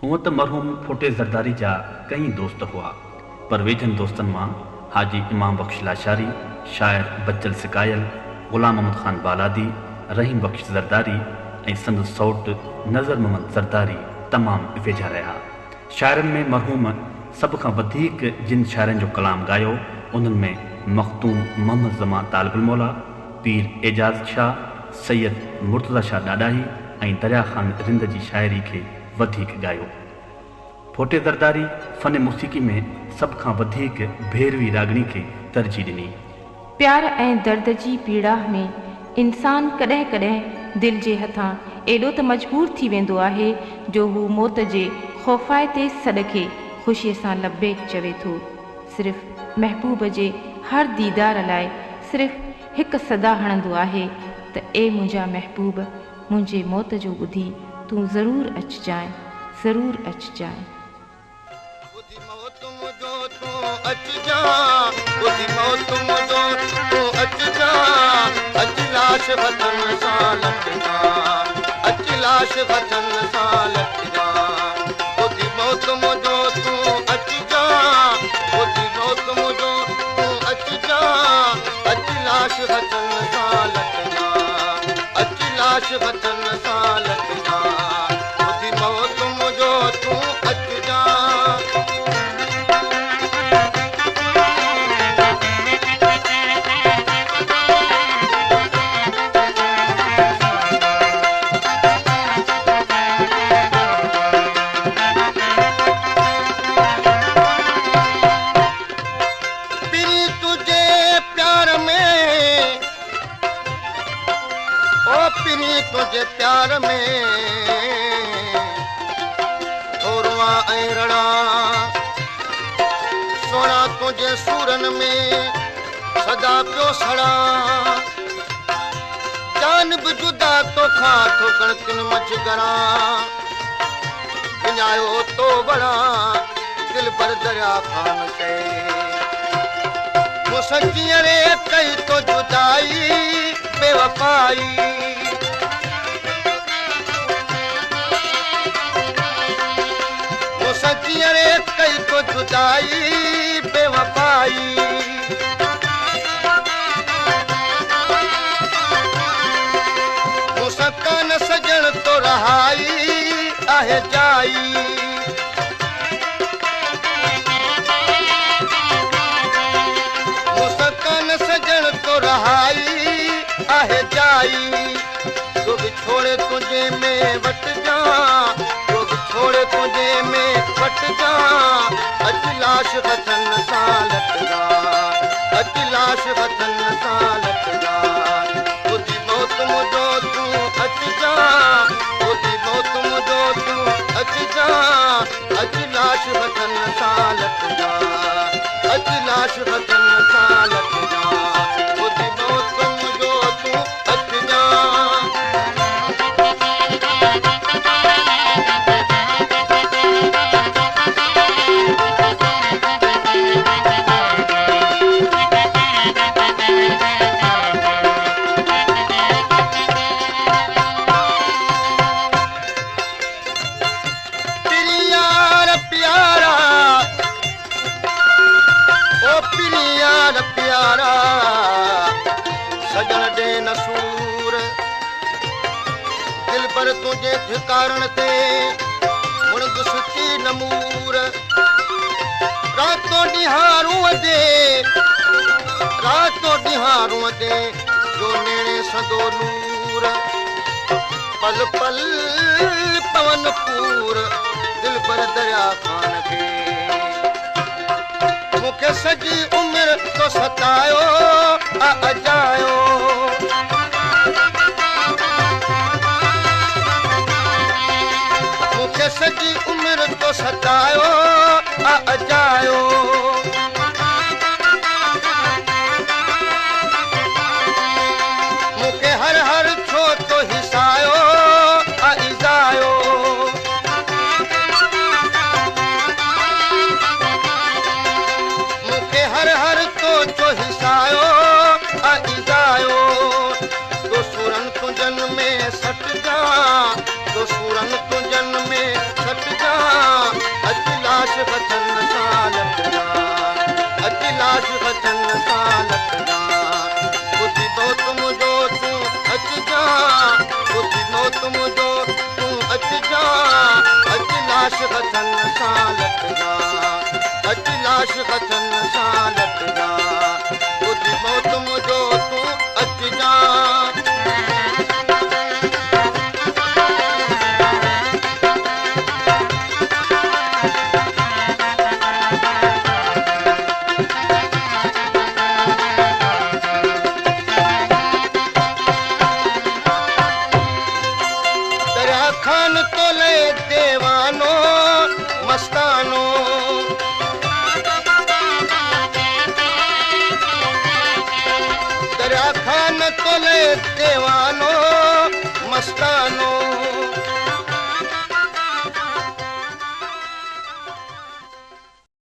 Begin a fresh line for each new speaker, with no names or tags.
हूँ तो मरहूम फोटे ज़रदारी जा कई दोस्त हुआ, पर वेझनि दोस्तनि मां हाजी इमाम बख्श लाशारी, शायर बच्चल सिकायल, ग़ुलाम अहमद ख़ान बालादी, रहीम बख्श ज़रदारी ऐं संदसि सौट नज़र मोहम्मद ज़रदारी तमामु वेझा रहा। शाइरनि में मरहूम सभ खां वधीक जिन शाइरनि जो कलाम ॻायो उन्हनि में मख़तूम मोहम्मद ज़मा तालिबुल मौला, पीर एजाज़ शाह, सैयद मुर्तज़ा शाह ॾाॾाही ऐं दरिया ख़ान रिंद जी शाइरी खे वधीक ॻायो। फोटे ज़रदारी फ़न मौसीक़ी में सभ खां वधीक भेरवी रागणी खे तरजीह ॾिनी।
प्यार ऐं दर्द जी पीड़ा में इंसान कॾहिं कॾहिं दिल जे हथां एॾो त मजबूर थी वेंदो आहे जो हू मौत जे ख़ौफ़ाए ते सॾ खे ख़ुशीअ सां लबेक चवे थो। सिर्फ़ महबूब जे हर दीदार लाइ सिर्फ़ हिकु सदा हणंदो आहे त ए मुंहिंजा महबूब, मुंहिंजे मौत जो ॿुधी तूं ज़रूरु अचिजांइ, ज़रूरु अचिजांइ।
लाश वतन सां लटजा, अच लाश वतन सां लटजा, ओदी मौत मुंहिंजो तूं अचिजा, ओदी मौत मुंहिंजो तूं अचिजा, अच लाश वतन सां लटजा, अच लाश वतन सां लटजा, ओदी मौत मुंहिंजो तूं अचिजा। तुझे प्यार में थोरवा ऐं रड़ा, सोना तुझे सूरन में सदा पियो सड़ा, जान बि जुदा तोखां ठोकण तिन मच करा, विञायो तो बड़ा दिल पर दरिया खान चए, वो सच्ची रे कई तो जुदाई बेवफाई, सच्ची रे कई तो जुदाई बेवफाई, मुस्कान सजण तो रहाई आहे जाई, मुस्कान सजण तो रहाई आहे जाई, तो भी छोड़े तुझे में वट जा, छोड़े तुझे में वट जा, अच लाश वतन सां लटजा, अच लाश वतन सां लटजा, ओदी मौत मुंहिंजो तूं अचिजा, ओदी मौत मुंहिंजो तूं अचिजा, अच लाश वतन सां लटजा, अच लाश वतन सां लटजा, ओदी मौत मुंहिंजो तूं अचिजा। तुझे ठिकारण ते मुणद सुठी नमूर, रातों ॾिहारूं दे, रातों ॾिहारूं दे जो नेणे सदो नूर, पल पल पवन पूर दिल पर दरिया खान खे, मूंखे सॼी उमिरि तो सतायो अजायो, सॼी उमिरि तो सतायो अजायो, मूंखे हर हर छो तो हिसायो इज़ायो, मूंखे हर हर तो हिसायो इज़ायो, तो सूरन तुंजन में सट जा, तो सूरन तुंजन में सट जा, लाश हथन सां लटजा अच लाश हथन सां लटजा तुझी मौत मुझो तूं अचजा खान तो ले देवानो मस्ता